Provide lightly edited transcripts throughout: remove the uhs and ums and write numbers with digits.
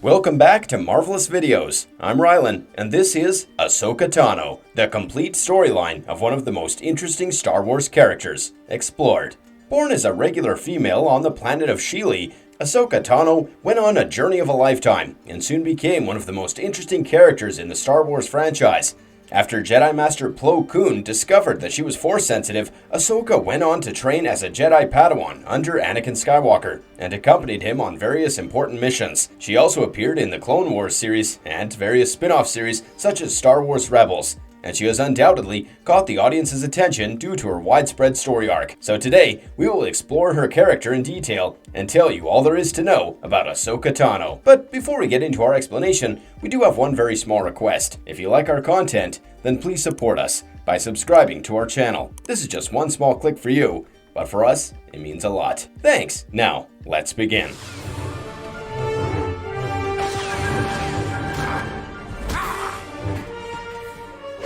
Welcome back to Marvelous Videos. I'm Rylan, and this is Ahsoka Tano, the complete storyline of one of the most interesting Star Wars characters, explored. Born as a regular female on the planet of Sheely, Ahsoka Tano went on a journey of a lifetime and soon became one of the most interesting characters in the Star Wars franchise. After Jedi Master Plo Koon discovered that she was Force-sensitive, Ahsoka went on to train as a Jedi Padawan under Anakin Skywalker and accompanied him on various important missions. She also appeared in the Clone Wars series and various spin-off series such as Star Wars Rebels, and she has undoubtedly caught the audience's attention due to her widespread story arc. So today, we will explore her character in detail and tell you all there is to know about Ahsoka Tano. But before we get into our explanation, we do have one very small request. If you like our content, then please support us by subscribing to our channel. This is just one small click for you, but for us, it means a lot. Thanks! Now, let's begin.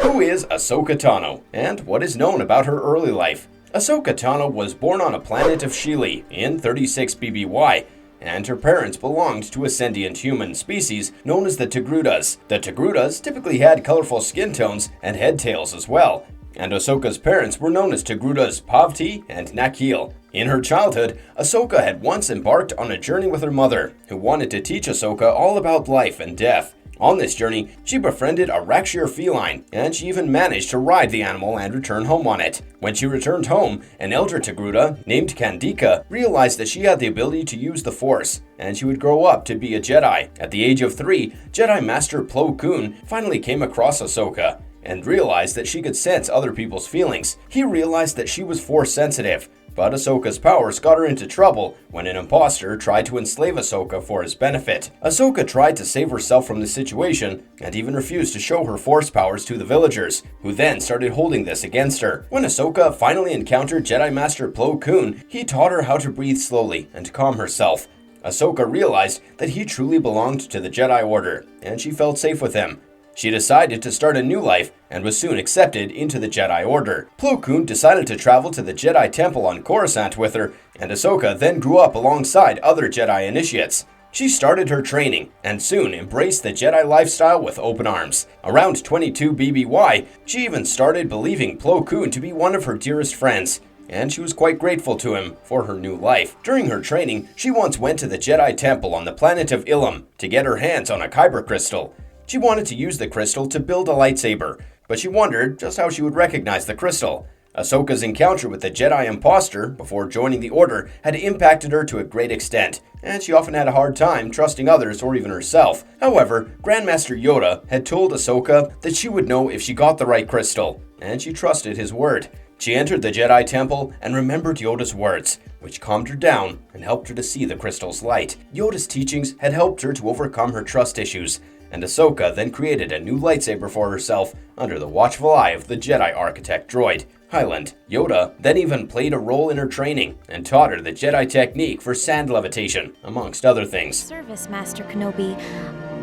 Who is Ahsoka Tano, and what is known about her early life? Ahsoka Tano was born on a planet of Sheely in 36 BBY, and her parents belonged to a sentient human species known as the Togrutas. The Togrutas typically had colorful skin tones and head tails as well, and Ahsoka's parents were known as Togrutas Pavti and Nakil. In her childhood, Ahsoka had once embarked on a journey with her mother, who wanted to teach Ahsoka all about life and death. On this journey, she befriended a Rakshir feline, and she even managed to ride the animal and return home on it. When she returned home, an elder Togruta named Kandika realized that she had the ability to use the Force, and she would grow up to be a Jedi. At the age of 3, Jedi Master Plo Koon finally came across Ahsoka and realized that she could sense other people's feelings. He realized that she was Force-sensitive, but Ahsoka's powers got her into trouble when an imposter tried to enslave Ahsoka for his benefit. Ahsoka tried to save herself from the situation and even refused to show her Force powers to the villagers, who then started holding this against her. When Ahsoka finally encountered Jedi Master Plo Koon, he taught her how to breathe slowly and calm herself. Ahsoka realized that he truly belonged to the Jedi Order, and she felt safe with him. She decided to start a new life and was soon accepted into the Jedi Order. Plo Koon decided to travel to the Jedi Temple on Coruscant with her, and Ahsoka then grew up alongside other Jedi initiates. She started her training and soon embraced the Jedi lifestyle with open arms. Around 22 BBY, she even started believing Plo Koon to be one of her dearest friends, and she was quite grateful to him for her new life. During her training, she once went to the Jedi Temple on the planet of Ilum to get her hands on a kyber crystal. She wanted to use the crystal to build a lightsaber, but she wondered just how she would recognize the crystal. Ahsoka's encounter with the Jedi imposter before joining the Order had impacted her to a great extent, and she often had a hard time trusting others or even herself. However, Grandmaster Yoda had told Ahsoka that she would know if she got the right crystal, and she trusted his word. She entered the Jedi Temple and remembered Yoda's words, which calmed her down and helped her to see the crystal's light. Yoda's teachings had helped her to overcome her trust issues, and Ahsoka then created a new lightsaber for herself under the watchful eye of the Jedi architect droid, Hyland. Yoda then even played a role in her training and taught her the Jedi technique for sand levitation, amongst other things. Service, Master Kenobi,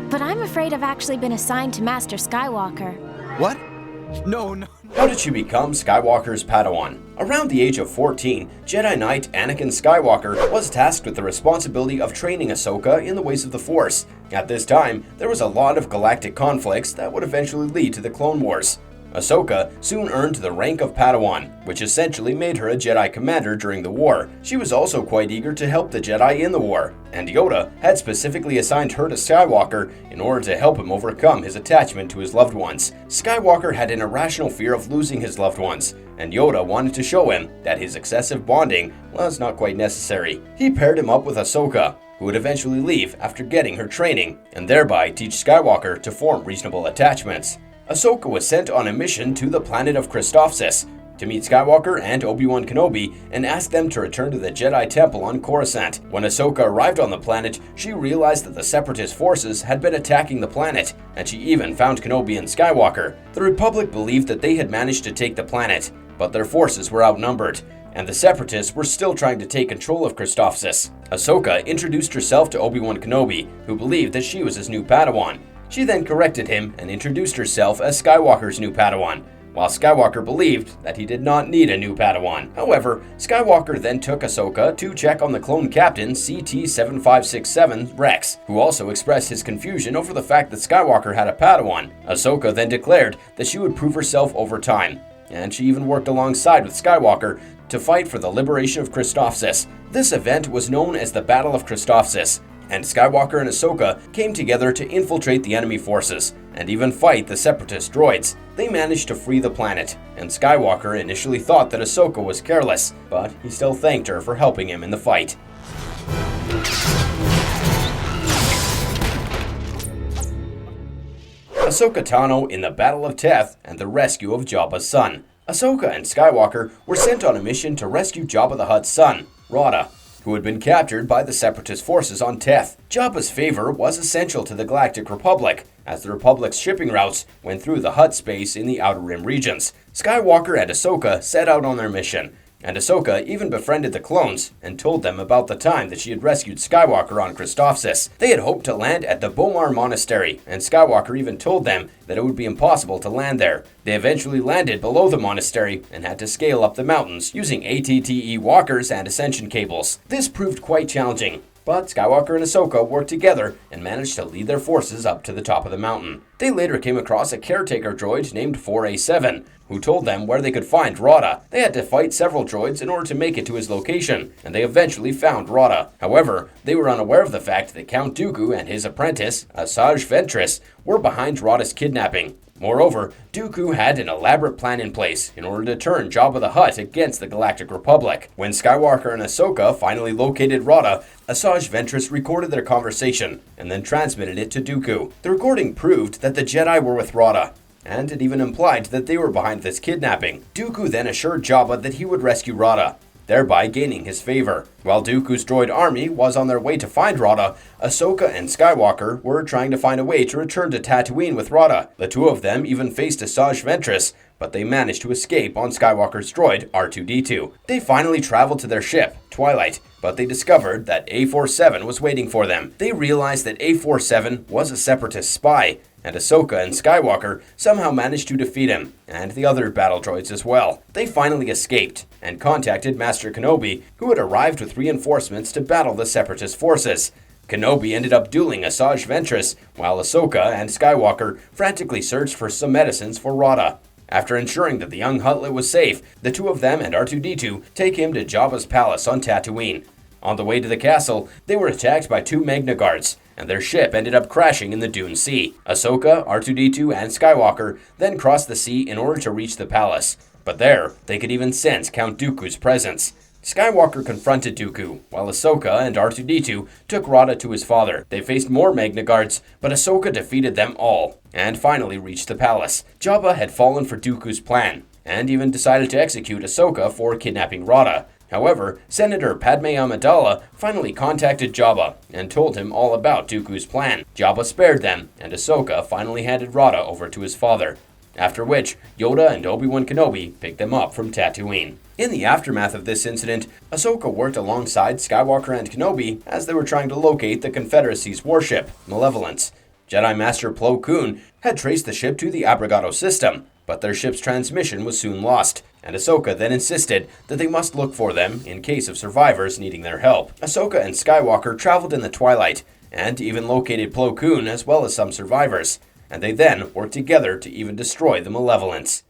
but I'm afraid I've actually been assigned to Master Skywalker. What? No. How did she become Skywalker's Padawan? Around the age of 14, Jedi Knight Anakin Skywalker was tasked with the responsibility of training Ahsoka in the ways of the Force. At this time, there was a lot of galactic conflicts that would eventually lead to the Clone Wars. Ahsoka soon earned the rank of Padawan, which essentially made her a Jedi commander during the war. She was also quite eager to help the Jedi in the war, and Yoda had specifically assigned her to Skywalker in order to help him overcome his attachment to his loved ones. Skywalker had an irrational fear of losing his loved ones, and Yoda wanted to show him that his excessive bonding was not quite necessary. He paired him up with Ahsoka, who would eventually leave after getting her training, and thereby teach Skywalker to form reasonable attachments. Ahsoka was sent on a mission to the planet of Christophsis to meet Skywalker and Obi-Wan Kenobi and ask them to return to the Jedi Temple on Coruscant. When Ahsoka arrived on the planet, she realized that the Separatist forces had been attacking the planet, and she even found Kenobi and Skywalker. The Republic believed that they had managed to take the planet, but their forces were outnumbered, and the Separatists were still trying to take control of Christophsis. Ahsoka introduced herself to Obi-Wan Kenobi, who believed that she was his new Padawan. She then corrected him and introduced herself as Skywalker's new Padawan. while Skywalker believed that he did not need a new Padawan. However, Skywalker then took Ahsoka to check on the clone captain CT-7567 Rex, who also expressed his confusion over the fact that Skywalker had a Padawan. Ahsoka then declared that she would prove herself over time, and she even worked alongside with Skywalker to fight for the liberation of Christophsis. This event was known as the Battle of Christophsis, and Skywalker and Ahsoka came together to infiltrate the enemy forces and even fight the Separatist droids. They managed to free the planet, and Skywalker initially thought that Ahsoka was careless, but he still thanked her for helping him in the fight. Ahsoka Tano in the Battle of Teth and the rescue of Jabba's son. Ahsoka and Skywalker were sent on a mission to rescue Jabba the Hutt's son, Rada, who had been captured by the Separatist forces on Teth. Jabba's favor was essential to the Galactic Republic, as the Republic's shipping routes went through the Hutt space in the Outer Rim regions. Skywalker and Ahsoka set out on their mission, and Ahsoka even befriended the clones and told them about the time that she had rescued Skywalker on Christophsis. They had hoped to land at the Bomar Monastery, and Skywalker even told them that it would be impossible to land there. They eventually landed below the monastery and had to scale up the mountains using ATTE walkers and ascension cables. This proved quite challenging, but Skywalker and Ahsoka worked together and managed to lead their forces up to the top of the mountain. They later came across a caretaker droid named 4A7, who told them where they could find Rada. They had to fight several droids in order to make it to his location, and they eventually found Rada. However, they were unaware of the fact that Count Dooku and his apprentice, Asajj Ventress, were behind Rada's kidnapping. Moreover, Dooku had an elaborate plan in place in order to turn Jabba the Hutt against the Galactic Republic. When Skywalker and Ahsoka finally located Rada, Asajj Ventress recorded their conversation and then transmitted it to Dooku. The recording proved that the Jedi were with Rada, and it even implied that they were behind this kidnapping. Dooku then assured Jabba that he would rescue Rada, thereby gaining his favor. While Dooku's droid army was on their way to find Rada, Ahsoka and Skywalker were trying to find a way to return to Tatooine with Rada. The two of them even faced Asajj Ventress, but they managed to escape on Skywalker's droid R2-D2. They finally traveled to their ship, Twilight, but they discovered that A47 was waiting for them. They realized that A47 was a Separatist spy, and Ahsoka and Skywalker somehow managed to defeat him, and the other battle droids as well. They finally escaped, and contacted Master Kenobi, who had arrived with reinforcements to battle the Separatist forces. Kenobi ended up dueling Asajj Ventress, while Ahsoka and Skywalker frantically searched for some medicines for Rada. After ensuring that the young Huttlet was safe, the two of them and R2-D2 take him to Jabba's palace on Tatooine. On the way to the castle, they were attacked by two Magna Guards, and their ship ended up crashing in the Dune Sea. Ahsoka, R2-D2, and Skywalker then crossed the sea in order to reach the palace, but there, they could even sense Count Dooku's presence. Skywalker confronted Dooku, while Ahsoka and R2-D2 took Rada to his father. They faced more Magna Guards, but Ahsoka defeated them all, and finally reached the palace. Jabba had fallen for Dooku's plan, and even decided to execute Ahsoka for kidnapping Rada. However, Senator Padme Amidala finally contacted Jabba and told him all about Dooku's plan. Jabba spared them, and Ahsoka finally handed Rada over to his father, after which Yoda and Obi-Wan Kenobi picked them up from Tatooine. In the aftermath of this incident, Ahsoka worked alongside Skywalker and Kenobi as they were trying to locate the Confederacy's warship, Malevolence. Jedi Master Plo Koon had traced the ship to the Abrogado system, but their ship's transmission was soon lost, and Ahsoka then insisted that they must look for them in case of survivors needing their help. Ahsoka and Skywalker traveled in the twilight, and even located Plo Koon as well as some survivors, and they then worked together to even destroy the Malevolence.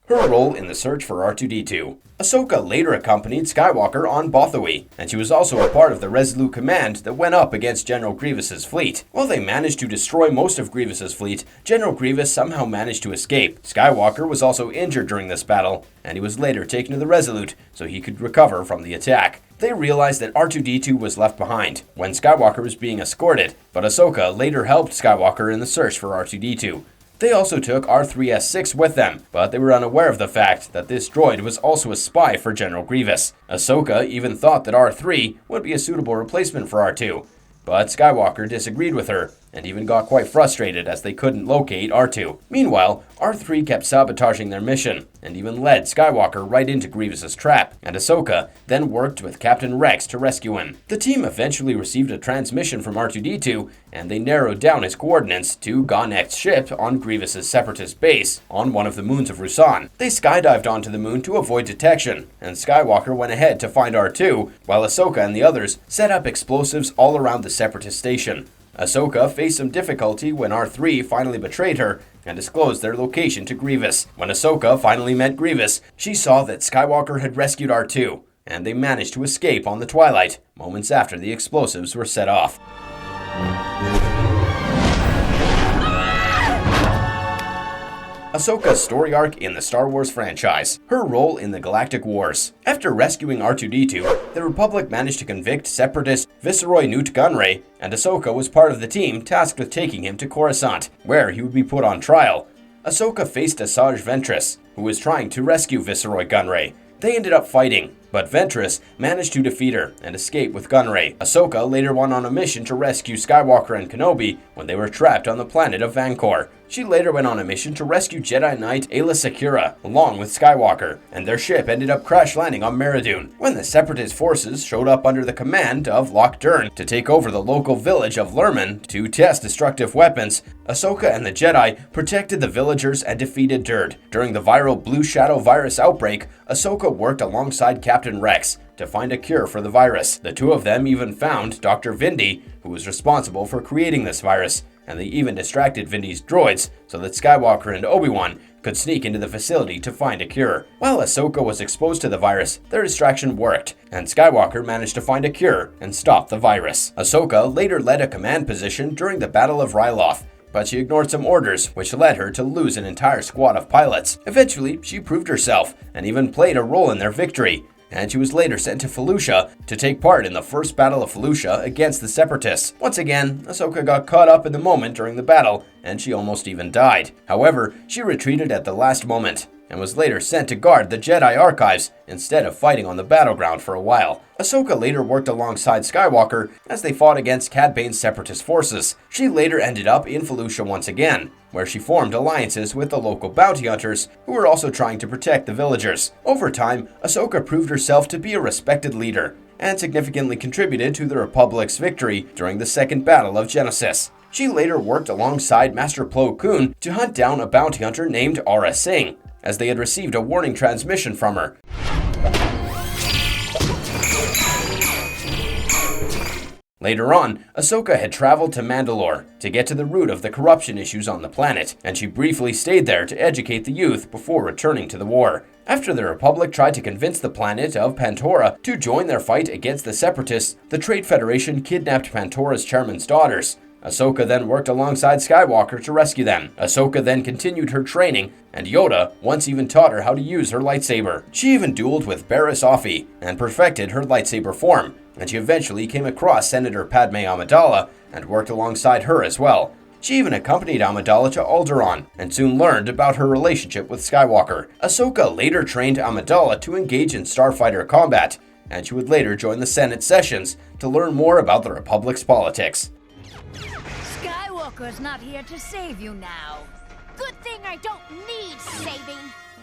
Her role in the search for R2-D2. Ahsoka later accompanied Skywalker on Bothui, and she was also a part of the Resolute Command that went up against General Grievous's fleet. While they managed to destroy most of Grievous's fleet, General Grievous somehow managed to escape. Skywalker was also injured during this battle, and he was later taken to the Resolute so he could recover from the attack. They realized that R2-D2 was left behind when Skywalker was being escorted, but Ahsoka later helped Skywalker in the search for R2-D2. They also took R3-S6 with them, but they were unaware of the fact that this droid was also a spy for General Grievous. Ahsoka even thought that R3 would be a suitable replacement for R2, but Skywalker disagreed with her and even got quite frustrated as they couldn't locate R2. Meanwhile, R3 kept sabotaging their mission, and even led Skywalker right into Grievous's trap, and Ahsoka then worked with Captain Rex to rescue him. The team eventually received a transmission from R2-D2, and they narrowed down his coordinates to Gonek's ship on Grievous's separatist base on one of the moons of Rusan. They skydived onto the moon to avoid detection, and Skywalker went ahead to find R2, while Ahsoka and the others set up explosives all around the separatist station. Ahsoka faced some difficulty when R3 finally betrayed her and disclosed their location to Grievous. When Ahsoka finally met Grievous, she saw that Skywalker had rescued R2, and they managed to escape on the Twilight, moments after the explosives were set off. Ahsoka's story arc in the Star Wars franchise. Her role in the Galactic Wars. After rescuing R2-D2, the Republic managed to convict separatist Viceroy Newt Gunray, and Ahsoka was part of the team tasked with taking him to Coruscant, where he would be put on trial. Ahsoka faced Asajj Ventress, who was trying to rescue Viceroy Gunray. They ended up fighting, but Ventress managed to defeat her and escape with Gunray. Ahsoka later went on a mission to rescue Skywalker and Kenobi when they were trapped on the planet of Vancor. She later went on a mission to rescue Jedi Knight Aayla Secura along with Skywalker, and their ship ended up crash landing on Meridoon. When the Separatist forces showed up under the command of Lock Dern to take over the local village of Lurman to test destructive weapons, Ahsoka and the Jedi protected the villagers and defeated Durd. During the viral Blue Shadow virus outbreak, Ahsoka worked alongside Captain Rex to find a cure for the virus. The two of them even found Dr. Vindy, who was responsible for creating this virus, and they even distracted Vindy's droids so that Skywalker and Obi-Wan could sneak into the facility to find a cure. While Ahsoka was exposed to the virus, their distraction worked, and Skywalker managed to find a cure and stop the virus. Ahsoka later led a command position during the Battle of Ryloth, but she ignored some orders, which led her to lose an entire squad of pilots. Eventually, she proved herself, and even played a role in their victory, and she was later sent to Felucia to take part in the First Battle of Felucia against the Separatists. Once again, Ahsoka got caught up in the moment during the battle, and she almost even died. However, she retreated at the last moment, and was later sent to guard the Jedi archives instead of fighting on the battleground for a while. Ahsoka later worked alongside Skywalker as they fought against Cad Bane's separatist forces. She later ended up in Felucia once again, where she formed alliances with the local bounty hunters who were also trying to protect the villagers. Over time, Ahsoka proved herself to be a respected leader, and significantly contributed to the Republic's victory during the Second Battle of Genesis. She later worked alongside Master Plo Koon to hunt down a bounty hunter named Aura Singh, as they had received a warning transmission from her. Later on, Ahsoka had traveled to Mandalore to get to the root of the corruption issues on the planet, and she briefly stayed there to educate the youth before returning to the war. After the Republic tried to convince the planet of Pantora to join their fight against the Separatists, the Trade Federation kidnapped Pantora's chairman's daughters. Ahsoka then worked alongside Skywalker to rescue them. Ahsoka then continued her training, and Yoda once even taught her how to use her lightsaber. She even dueled with Barriss Offee and perfected her lightsaber form, and she eventually came across Senator Padme Amidala and worked alongside her as well. She even accompanied Amidala to Alderaan and soon learned about her relationship with Skywalker. Ahsoka later trained Amidala to engage in starfighter combat, and she would later join the Senate sessions to learn more about the Republic's politics. Skywalker's not here to save you now. Good thing I don't need saving.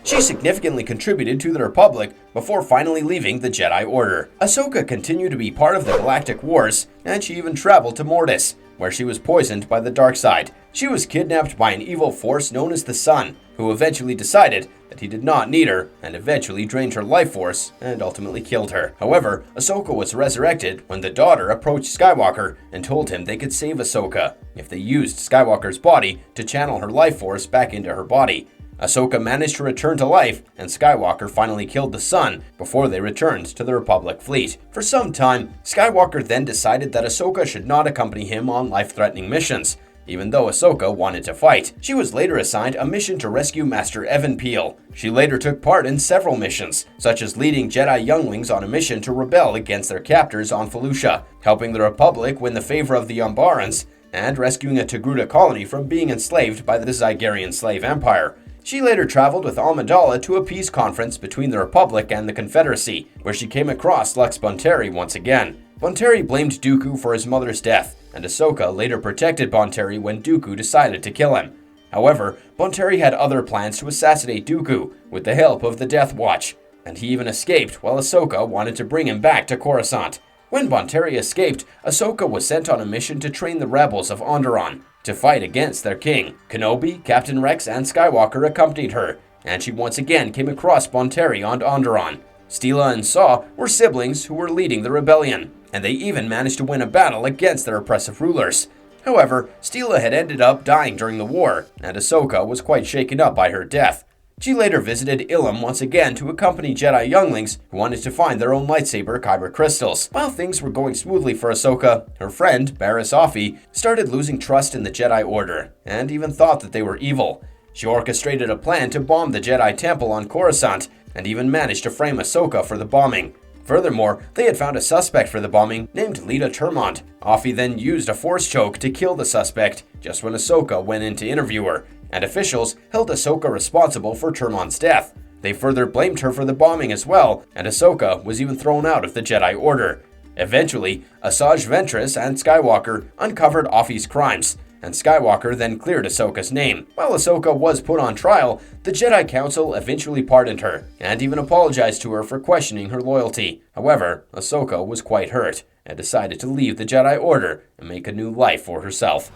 She significantly contributed to the Republic before finally leaving the Jedi Order. Ahsoka continued to be part of the Galactic Wars, and she even traveled to Mortis, where she was poisoned by the dark side. She was kidnapped by an evil force known as the Sun, who eventually decided that he did not need her, and eventually drained her life force and ultimately killed her. However, Ahsoka was resurrected when the daughter approached Skywalker and told him they could save Ahsoka if they used Skywalker's body to channel her life force back into her body. Ahsoka managed to return to life, and Skywalker finally killed the Sun before they returned to the Republic fleet. For some time, Skywalker then decided that Ahsoka should not accompany him on life-threatening missions, even though Ahsoka wanted to fight. She was later assigned a mission to rescue Master Evan Peel. She later took part in several missions, such as leading Jedi younglings on a mission to rebel against their captors on Felucia, helping the Republic win the favor of the Umbarans, and rescuing a Togruta colony from being enslaved by the Zygerian slave empire. She later traveled with Amidala to a peace conference between the Republic and the Confederacy, where she came across Lux Bonteri once again. Bonteri blamed Dooku for his mother's death, and Ahsoka later protected Bonteri when Dooku decided to kill him. However, Bonteri had other plans to assassinate Dooku with the help of the Death Watch, and he even escaped while Ahsoka wanted to bring him back to Coruscant. When Bonteri escaped, Ahsoka was sent on a mission to train the rebels of Onderon to fight against their king. Kenobi, Captain Rex, and Skywalker accompanied her, and she once again came across Bonteri on Onderon. Steela and Saw were siblings who were leading the rebellion, and they even managed to win a battle against their oppressive rulers. However, Steela had ended up dying during the war, and Ahsoka was quite shaken up by her death. She later visited Ilum once again to accompany Jedi younglings who wanted to find their own lightsaber kyber crystals. While things were going smoothly for Ahsoka, her friend, Barriss Offee, started losing trust in the Jedi Order, and even thought that they were evil. She orchestrated a plan to bomb the Jedi Temple on Coruscant, and even managed to frame Ahsoka for the bombing. Furthermore, they had found a suspect for the bombing named Lita Termont. Offee then used a force choke to kill the suspect just when Ahsoka went in to interview her, and officials held Ahsoka responsible for Termont's death. They further blamed her for the bombing as well, and Ahsoka was even thrown out of the Jedi Order. Eventually, Asajj Ventress and Skywalker uncovered Offee's crimes, and Skywalker then cleared Ahsoka's name. While Ahsoka was put on trial, the Jedi Council eventually pardoned her, and even apologized to her for questioning her loyalty. However, Ahsoka was quite hurt, and decided to leave the Jedi Order and make a new life for herself.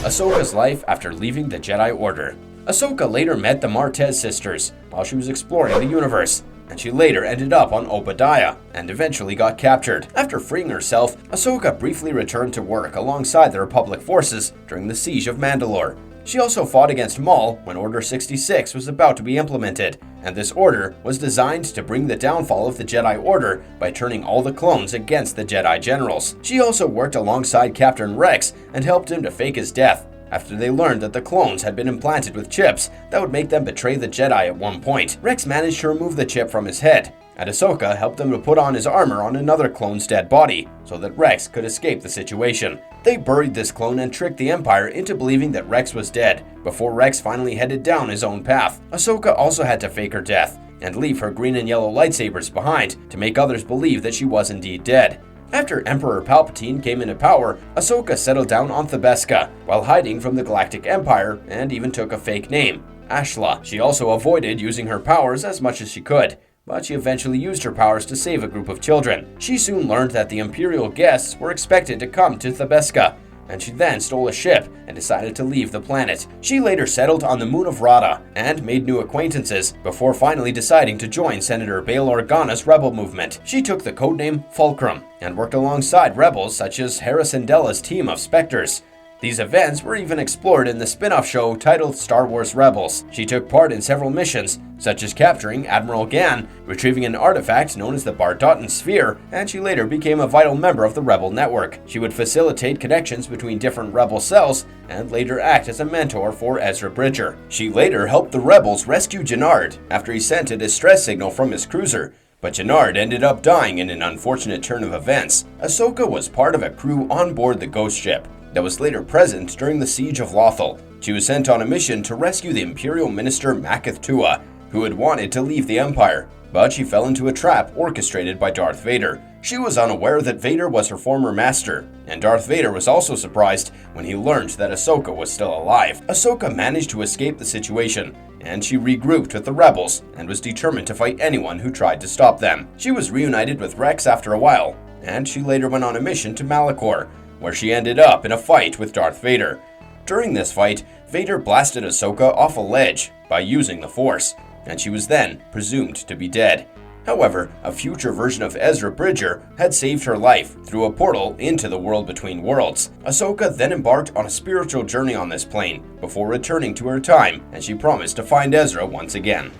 Ahsoka's life after leaving the Jedi Order. Ahsoka later met the Martez sisters while she was exploring the universe, and she later ended up on Obadiah and eventually got captured. After freeing herself, Ahsoka briefly returned to work alongside the Republic forces during the Siege of Mandalore. She also fought against Maul when Order 66 was about to be implemented, and this order was designed to bring the downfall of the Jedi Order by turning all the clones against the Jedi generals. She also worked alongside Captain Rex and helped him to fake his death after they learned that the clones had been implanted with chips that would make them betray the Jedi at one point. Rex managed to remove the chip from his head, and Ahsoka helped them to put on his armor on another clone's dead body so that Rex could escape the situation. They buried this clone and tricked the Empire into believing that Rex was dead, before Rex finally headed down his own path. Ahsoka also had to fake her death and leave her green and yellow lightsabers behind to make others believe that she was indeed dead. After Emperor Palpatine came into power, Ahsoka settled down on Thebesca while hiding from the Galactic Empire and even took a fake name, Ashla. She also avoided using her powers as much as she could, but she eventually used her powers to save a group of children. She soon learned that the Imperial guests were expected to come to Thebesca, and she then stole a ship and decided to leave the planet. She later settled on the moon of Rada and made new acquaintances before finally deciding to join Senator Bail Organa's rebel movement. She took the codename Fulcrum and worked alongside rebels such as Hera Syndella's team of Spectres. These events were even explored in the spin-off show titled Star Wars Rebels. She took part in several missions, such as capturing Admiral Gan, retrieving an artifact known as the Bardotan Sphere, and she later became a vital member of the Rebel Network. She would facilitate connections between different Rebel cells, and later act as a mentor for Ezra Bridger. She later helped the Rebels rescue Jannard after he sent a distress signal from his cruiser, but Jannard ended up dying in an unfortunate turn of events. Ahsoka was part of a crew on board the Ghost Ship that was later present during the Siege of Lothal. She was sent on a mission to rescue the Imperial Minister Maketh Tua, who had wanted to leave the Empire, but she fell into a trap orchestrated by Darth Vader. She was unaware that Vader was her former master, and Darth Vader was also surprised when he learned that Ahsoka was still alive. Ahsoka managed to escape the situation, and she regrouped with the rebels and was determined to fight anyone who tried to stop them. She was reunited with Rex after a while, and she later went on a mission to Malachor, where she ended up in a fight with Darth Vader. During this fight, Vader blasted Ahsoka off a ledge by using the Force, and she was then presumed to be dead. However, a future version of Ezra Bridger had saved her life through a portal into the world between worlds. Ahsoka then embarked on a spiritual journey on this plane before returning to her time, and she promised to find Ezra once again.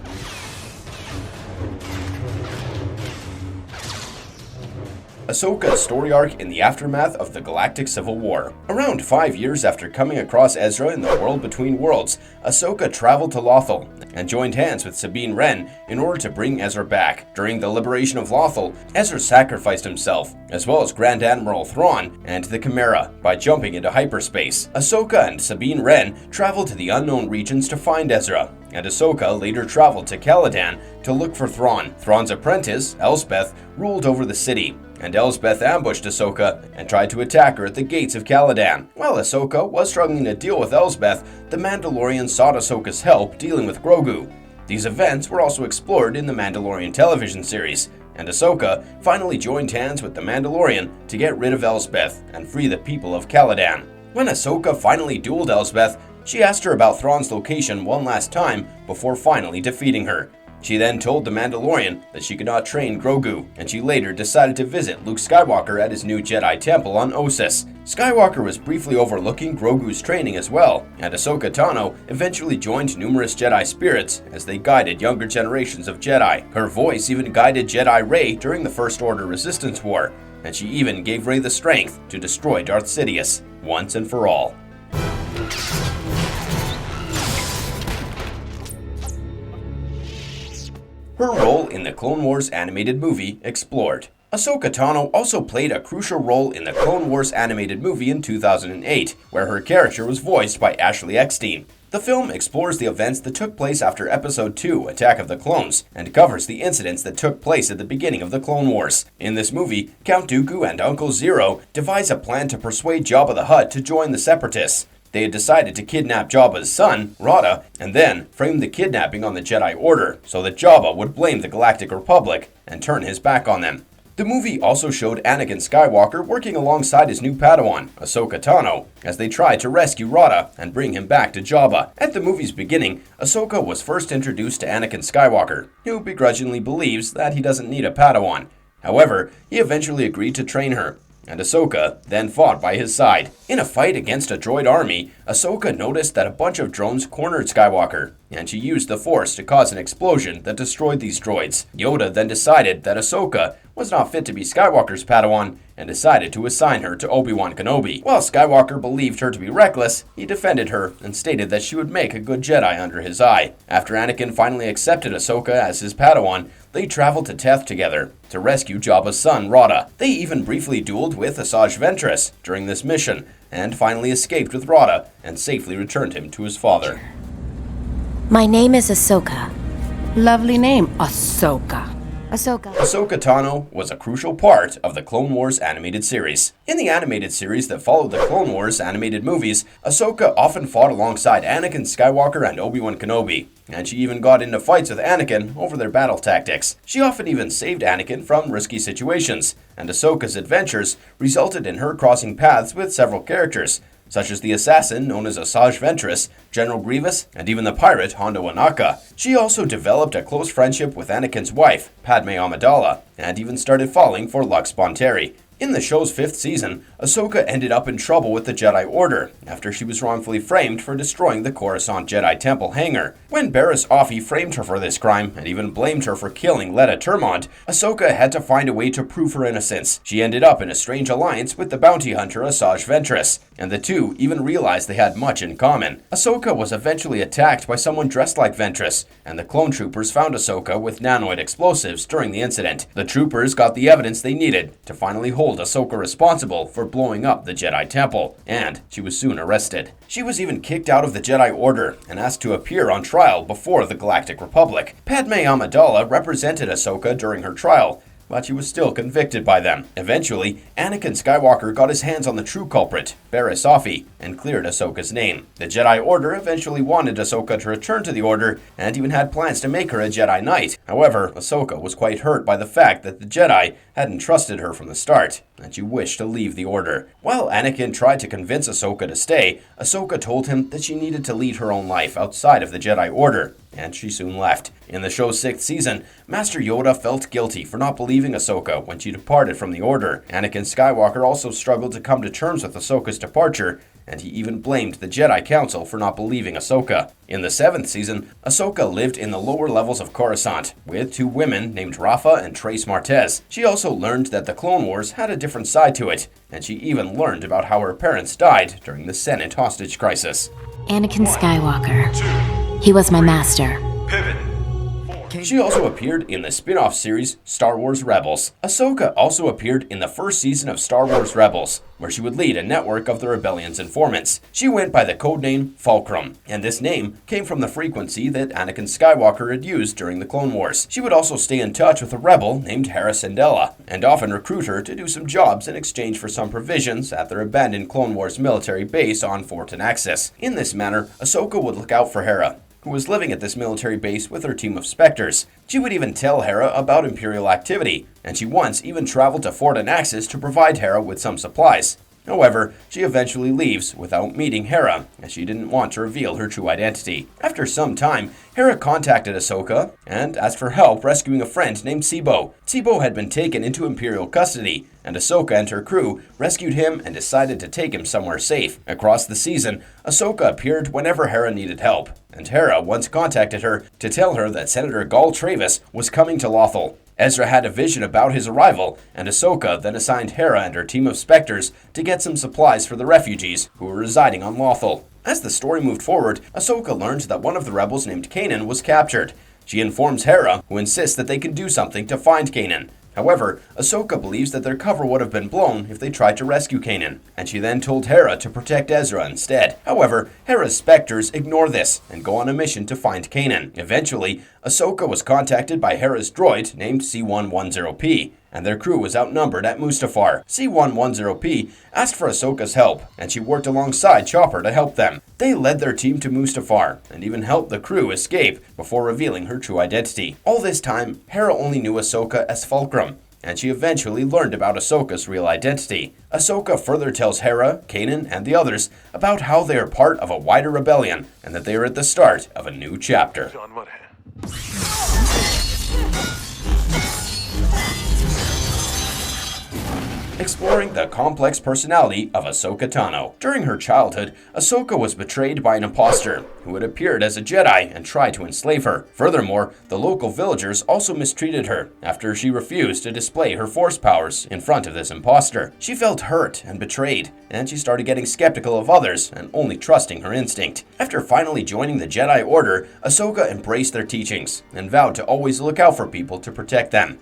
Ahsoka's story arc in the aftermath of the Galactic Civil War. Around 5 years after coming across Ezra in the World Between Worlds, Ahsoka traveled to Lothal and joined hands with Sabine Wren in order to bring Ezra back. During the liberation of Lothal, Ezra sacrificed himself, as well as Grand Admiral Thrawn and the Chimera, by jumping into hyperspace. Ahsoka and Sabine Wren traveled to the unknown regions to find Ezra, and Ahsoka later traveled to Caladan to look for Thrawn. Thrawn's apprentice, Elsbeth, ruled over the city, and Elsbeth ambushed Ahsoka and tried to attack her at the gates of Caladan. While Ahsoka was struggling to deal with Elsbeth, the Mandalorian sought Ahsoka's help dealing with Grogu. These events were also explored in the Mandalorian television series, and Ahsoka finally joined hands with the Mandalorian to get rid of Elsbeth and free the people of Caladan. When Ahsoka finally dueled Elsbeth, she asked her about Thrawn's location one last time before finally defeating her. She then told the Mandalorian that she could not train Grogu, and she later decided to visit Luke Skywalker at his new Jedi temple on Ossus. Skywalker was briefly overlooking Grogu's training as well, and Ahsoka Tano eventually joined numerous Jedi spirits as they guided younger generations of Jedi. Her voice even guided Jedi Rey during the First Order Resistance War, and she even gave Rey the strength to destroy Darth Sidious once and for all. Her role in the Clone Wars animated movie explored. Ahsoka Tano also played a crucial role in the Clone Wars animated movie in 2008, where her character was voiced by Ashley Eckstein. The film explores the events that took place after Episode 2, Attack of the Clones, and covers the incidents that took place at the beginning of the Clone Wars. In this movie, Count Dooku and Uncle Zero devise a plan to persuade Jabba the Hutt to join the Separatists. They had decided to kidnap Jabba's son, Rada, and then frame the kidnapping on the Jedi Order so that Jabba would blame the Galactic Republic and turn his back on them. The movie also showed Anakin Skywalker working alongside his new Padawan, Ahsoka Tano, as they tried to rescue Rada and bring him back to Jabba. At the movie's beginning, Ahsoka was first introduced to Anakin Skywalker, who begrudgingly believes that he doesn't need a Padawan. However, he eventually agreed to train her, and Ahsoka then fought by his side. In a fight against a droid army, Ahsoka noticed that a bunch of drones cornered Skywalker, and she used the Force to cause an explosion that destroyed these droids. Yoda then decided that Ahsoka was not fit to be Skywalker's Padawan and decided to assign her to Obi-Wan Kenobi. While Skywalker believed her to be reckless, he defended her and stated that she would make a good Jedi under his eye. After Anakin finally accepted Ahsoka as his Padawan, they traveled to Teth together to rescue Jabba's son, Rada. They even briefly dueled with Asajj Ventress during this mission, and finally escaped with Rada and safely returned him to his father. My name is Ahsoka. Lovely name, Ahsoka. Ahsoka. Ahsoka Tano was a crucial part of the Clone Wars animated series. In the animated series that followed the Clone Wars animated movies, Ahsoka often fought alongside Anakin Skywalker and Obi-Wan Kenobi, and she even got into fights with Anakin over their battle tactics. She often even saved Anakin from risky situations, and Ahsoka's adventures resulted in her crossing paths with several characters, such as the assassin known as Asajj Ventress, General Grievous, and even the pirate Hondo Ohnaka. She also developed a close friendship with Anakin's wife, Padme Amidala, and even started falling for Lux Bonteri. In the show's 5th season, Ahsoka ended up in trouble with the Jedi Order after she was wrongfully framed for destroying the Coruscant Jedi Temple hangar. When Barriss Offee framed her for this crime and even blamed her for killing Letta Termont, Ahsoka had to find a way to prove her innocence. She ended up in a strange alliance with the bounty hunter Asajj Ventress, and the two even realized they had much in common. Ahsoka was eventually attacked by someone dressed like Ventress, and the clone troopers found Ahsoka with nanoid explosives during the incident. The troopers got the evidence they needed to finally hold Ahsoka responsible for blowing up the Jedi Temple, and she was soon arrested. She was even kicked out of the Jedi Order and asked to appear on trial before the Galactic Republic. Padme Amidala represented Ahsoka during her trial, but she was still convicted by them. Eventually, Anakin Skywalker got his hands on the true culprit, Barriss Offee, and cleared Ahsoka's name. The Jedi Order eventually wanted Ahsoka to return to the Order and even had plans to make her a Jedi Knight. However, Ahsoka was quite hurt by the fact that the Jedi hadn't trusted her from the start, and she wished to leave the Order. While Anakin tried to convince Ahsoka to stay, Ahsoka told him that she needed to lead her own life outside of the Jedi Order, and she soon left. In the show's 6th season, Master Yoda felt guilty for not believing Ahsoka when she departed from the Order. Anakin Skywalker also struggled to come to terms with Ahsoka's departure, and he even blamed the Jedi Council for not believing Ahsoka. In the 7th season, Ahsoka lived in the lower levels of Coruscant with 2 women named Rafa and Trace Martez. She also learned that the Clone Wars had a different side to it, and she even learned about how her parents died during the Senate hostage crisis. Anakin Skywalker. He was my master. She also appeared in the spin-off series Star Wars Rebels. Ahsoka also appeared in the first season of Star Wars Rebels, where she would lead a network of the rebellion's informants. She went by the codename Fulcrum, and this name came from the frequency that Anakin Skywalker had used during the Clone Wars. She would also stay in touch with a rebel named Hera Syndulla, and often recruit her to do some jobs in exchange for some provisions at their abandoned Clone Wars military base on Fort Anaxis. In this manner, Ahsoka would look out for Hera, who was living at this military base with her team of Spectres. She would even tell Hera about Imperial activity, and she once even traveled to Fort Anaxis to provide Hera with some supplies. However, she eventually leaves without meeting Hera, as she didn't want to reveal her true identity. After some time, Hera contacted Ahsoka and asked for help rescuing a friend named Sibo. Sibo had been taken into Imperial custody, and Ahsoka and her crew rescued him and decided to take him somewhere safe. Across the season, Ahsoka appeared whenever Hera needed help, and Hera once contacted her to tell her that Senator Gul Travis was coming to Lothal. Ezra had a vision about his arrival, and Ahsoka then assigned Hera and her team of Spectres to get some supplies for the refugees who were residing on Lothal. As the story moved forward, Ahsoka learned that one of the rebels named Kanan was captured. She informs Hera, who insists that they can do something to find Kanan. However, Ahsoka believes that their cover would have been blown if they tried to rescue Kanan, and she then told Hera to protect Ezra instead. However, Hera's Spectres ignore this and go on a mission to find Kanan. Eventually, Ahsoka was contacted by Hera's droid named C-110P, and their crew was outnumbered at Mustafar. C-110P asked for Ahsoka's help, and she worked alongside Chopper to help them. They led their team to Mustafar, and even helped the crew escape before revealing her true identity. All this time, Hera only knew Ahsoka as Fulcrum, and she eventually learned about Ahsoka's real identity. Ahsoka further tells Hera, Kanan, and the others about how they are part of a wider rebellion, and that they are at the start of a new chapter. Exploring the complex personality of Ahsoka Tano. During her childhood, Ahsoka was betrayed by an imposter who had appeared as a Jedi and tried to enslave her. Furthermore, the local villagers also mistreated her after she refused to display her force powers in front of this imposter. She felt hurt and betrayed, and she started getting skeptical of others and only trusting her instinct. After finally joining the Jedi Order, Ahsoka embraced their teachings and vowed to always look out for people to protect them.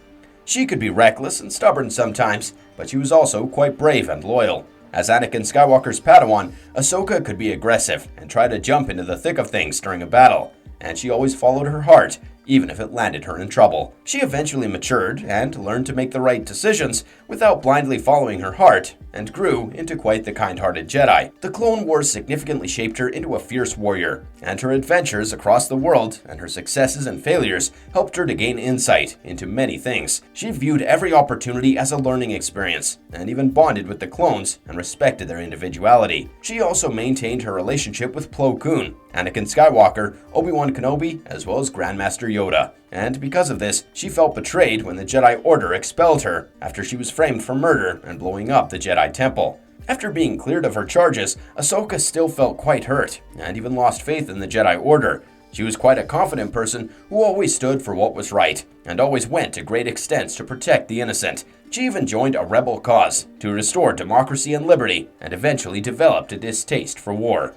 She could be reckless and stubborn sometimes, but she was also quite brave and loyal. As Anakin Skywalker's Padawan, Ahsoka could be aggressive and try to jump into the thick of things during a battle, and she always followed her heart, even if it landed her in trouble. She eventually matured and learned to make the right decisions without blindly following her heart, and grew into quite the kind-hearted Jedi. The Clone Wars significantly shaped her into a fierce warrior, and her adventures across the world and her successes and failures helped her to gain insight into many things. She viewed every opportunity as a learning experience, and even bonded with the clones and respected their individuality. She also maintained her relationship with Plo Koon, Anakin Skywalker, Obi-Wan Kenobi, as well as Grandmaster Yoda. And because of this, she felt betrayed when the Jedi Order expelled her after she was framed for murder and blowing up the Jedi Temple. After being cleared of her charges, Ahsoka still felt quite hurt and even lost faith in the Jedi Order. She was quite a confident person who always stood for what was right and always went to great extents to protect the innocent. She even joined a rebel cause to restore democracy and liberty, and eventually developed a distaste for war.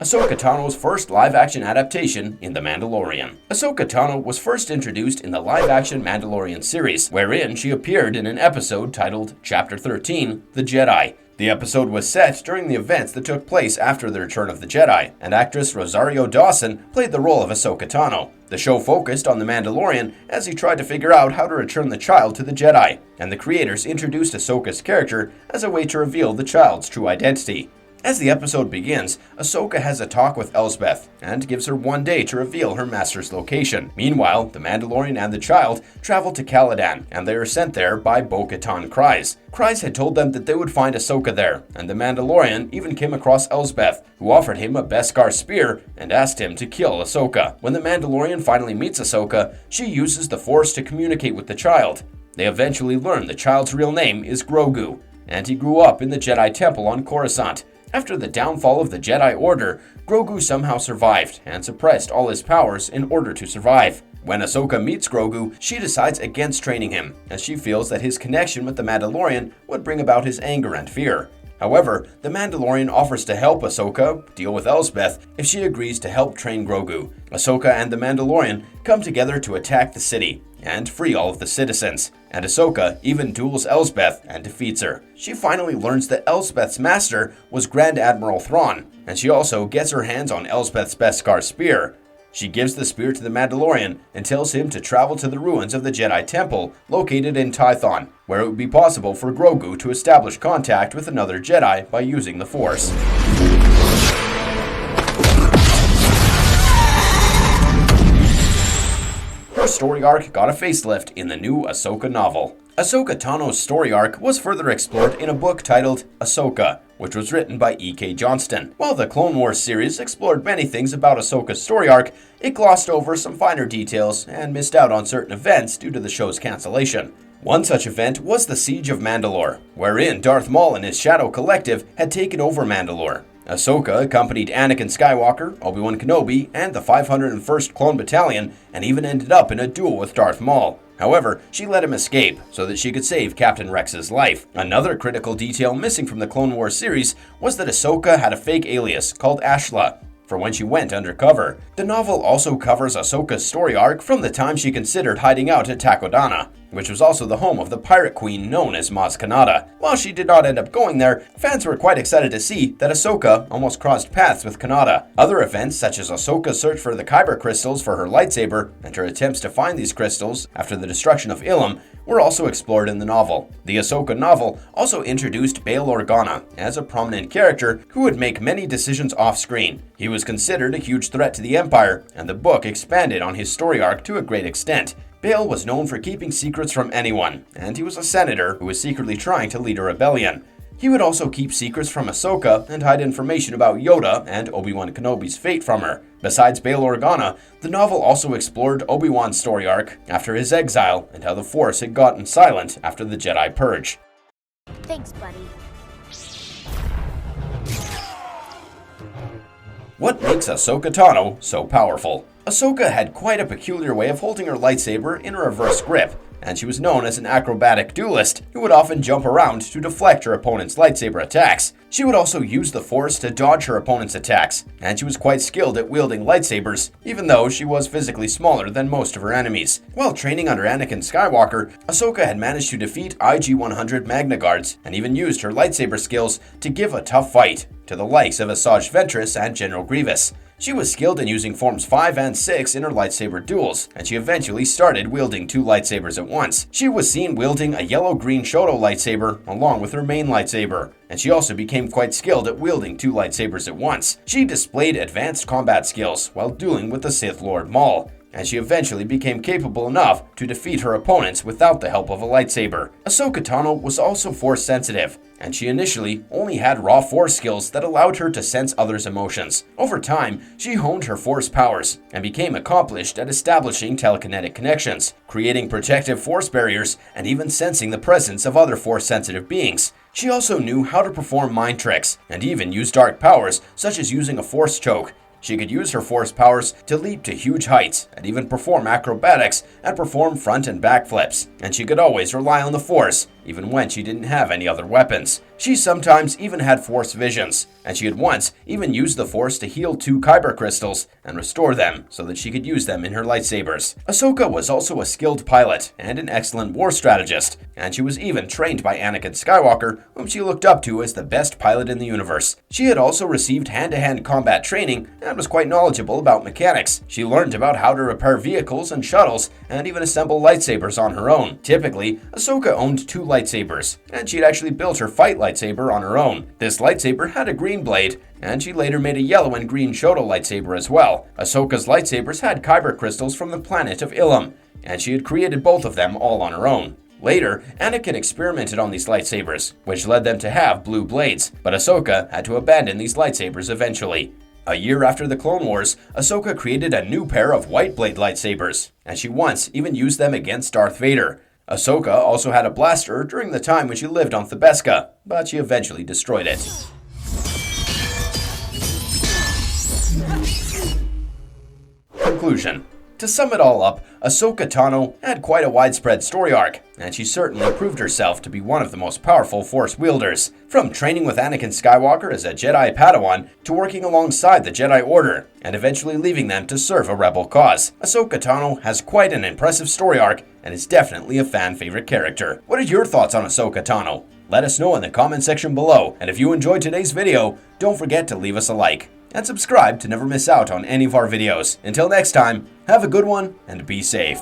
Ahsoka Tano's first live-action adaptation in The Mandalorian. Ahsoka Tano was first introduced in the live-action Mandalorian series, wherein she appeared in an episode titled Chapter 13, The Jedi. The episode was set during the events that took place after the Return of the Jedi, and actress Rosario Dawson played the role of Ahsoka Tano. The show focused on the Mandalorian as he tried to figure out how to return the child to the Jedi, and the creators introduced Ahsoka's character as a way to reveal the child's true identity. As the episode begins, Ahsoka has a talk with Elsbeth and gives her one day to reveal her master's location. Meanwhile, the Mandalorian and the child travel to Caladan, and they are sent there by Bo-Katan Kryze. Kryze had told them that they would find Ahsoka there, and the Mandalorian even came across Elsbeth, who offered him a Beskar spear and asked him to kill Ahsoka. When the Mandalorian finally meets Ahsoka, she uses the Force to communicate with the child. They eventually learn the child's real name is Grogu, and he grew up in the Jedi Temple on Coruscant. After the downfall of the Jedi Order, Grogu somehow survived and suppressed all his powers in order to survive. When Ahsoka meets Grogu, she decides against training him, as she feels that his connection with the Mandalorian would bring about his anger and fear. However, the Mandalorian offers to help Ahsoka deal with Elsbeth if she agrees to help train Grogu. Ahsoka and the Mandalorian come together to attack the city and free all of the citizens, and Ahsoka even duels Elsbeth and defeats her. She finally learns that Elsbeth's master was Grand Admiral Thrawn, and she also gets her hands on Elsbeth's Beskar spear. She gives the spear to the Mandalorian and tells him to travel to the ruins of the Jedi Temple located in Tython, where it would be possible for Grogu to establish contact with another Jedi by using the Force. Her story arc got a facelift in the new Ahsoka novel. Ahsoka Tano's story arc was further explored in a book titled Ahsoka, which was written by E.K. Johnston. While the Clone Wars series explored many things about Ahsoka's story arc, it glossed over some finer details and missed out on certain events due to the show's cancellation. One such event was the Siege of Mandalore, wherein Darth Maul and his Shadow Collective had taken over Mandalore. Ahsoka accompanied Anakin Skywalker, Obi-Wan Kenobi, and the 501st Clone Battalion, and even ended up in a duel with Darth Maul. However, she let him escape so that she could save Captain Rex's life. Another critical detail missing from the Clone Wars series was that Ahsoka had a fake alias called Ashla for when she went undercover. The novel also covers Ahsoka's story arc from the time she considered hiding out at Takodana, which was also the home of the pirate queen known as Maz Kanata. While she did not end up going there, fans were quite excited to see that Ahsoka almost crossed paths with Kanata. Other events, such as Ahsoka's search for the Kyber crystals for her lightsaber and her attempts to find these crystals after the destruction of Ilum, were also explored in the novel. The Ahsoka novel also introduced Bail Organa as a prominent character who would make many decisions off-screen. He was considered a huge threat to the Empire, and the book expanded on his story arc to a great extent. Bail was known for keeping secrets from anyone, and he was a senator who was secretly trying to lead a rebellion. He would also keep secrets from Ahsoka and hide information about Yoda and Obi-Wan Kenobi's fate from her. Besides Bail Organa, the novel also explored Obi-Wan's story arc after his exile and how the Force had gotten silent after the Jedi Purge. Thanks, buddy. What makes Ahsoka Tano so powerful? Ahsoka had quite a peculiar way of holding her lightsaber in a reverse grip, and she was known as an acrobatic duelist who would often jump around to deflect her opponent's lightsaber attacks. She would also use the Force to dodge her opponent's attacks, and she was quite skilled at wielding lightsabers, even though she was physically smaller than most of her enemies. While training under Anakin Skywalker, Ahsoka had managed to defeat IG-100 Magna Guards, and even used her lightsaber skills to give a tough fight to the likes of Asajj Ventress and General Grievous. She was skilled in using Forms 5 and 6 in her lightsaber duels, and she eventually started wielding two lightsabers at once. She was seen wielding a yellow-green Shoto lightsaber along with her main lightsaber, and she also became quite skilled at wielding two lightsabers at once. She displayed advanced combat skills while dueling with the Sith Lord Maul, and she eventually became capable enough to defeat her opponents without the help of a lightsaber. Ahsoka Tano was also Force sensitive, and she initially only had raw Force skills that allowed her to sense others' emotions. Over time, she honed her Force powers and became accomplished at establishing telekinetic connections, creating protective Force barriers, and even sensing the presence of other Force-sensitive beings. She also knew how to perform mind tricks, and even use dark powers, such as using a Force choke. She could use her Force powers to leap to huge heights and even perform acrobatics and perform front and back flips. And she could always rely on the Force, even when she didn't have any other weapons. She sometimes even had Force visions, and she had once even used the Force to heal two Kyber crystals and restore them so that she could use them in her lightsabers. Ahsoka was also a skilled pilot and an excellent war strategist, and she was even trained by Anakin Skywalker, whom she looked up to as the best pilot in the universe. She had also received hand-to-hand combat training and was quite knowledgeable about mechanics. She learned about how to repair vehicles and shuttles, and even assemble lightsabers on her own. Typically, Ahsoka owned two lightsabers, and she had actually built her fight lightsaber on her own. This lightsaber had a green blade, and she later made a yellow and green Shoto lightsaber as well. Ahsoka's lightsabers had Kyber crystals from the planet of Ilum, and she had created both of them all on her own. Later, Anakin experimented on these lightsabers, which led them to have blue blades, but Ahsoka had to abandon these lightsabers eventually. A year after the Clone Wars, Ahsoka created a new pair of white blade lightsabers, and she once even used them against Darth Vader. Ahsoka also had a blaster during the time when she lived on Thebeska, but she eventually destroyed it. Conclusion. To sum it all up, Ahsoka Tano had quite a widespread story arc, and she certainly proved herself to be one of the most powerful Force wielders. From training with Anakin Skywalker as a Jedi Padawan, to working alongside the Jedi Order, and eventually leaving them to serve a rebel cause. Ahsoka Tano has quite an impressive story arc, and is definitely a fan favorite character. What are your thoughts on Ahsoka Tano? Let us know in the comment section below, and if you enjoyed today's video, don't forget to leave us a like. And subscribe to never miss out on any of our videos. Until next time, have a good one and be safe.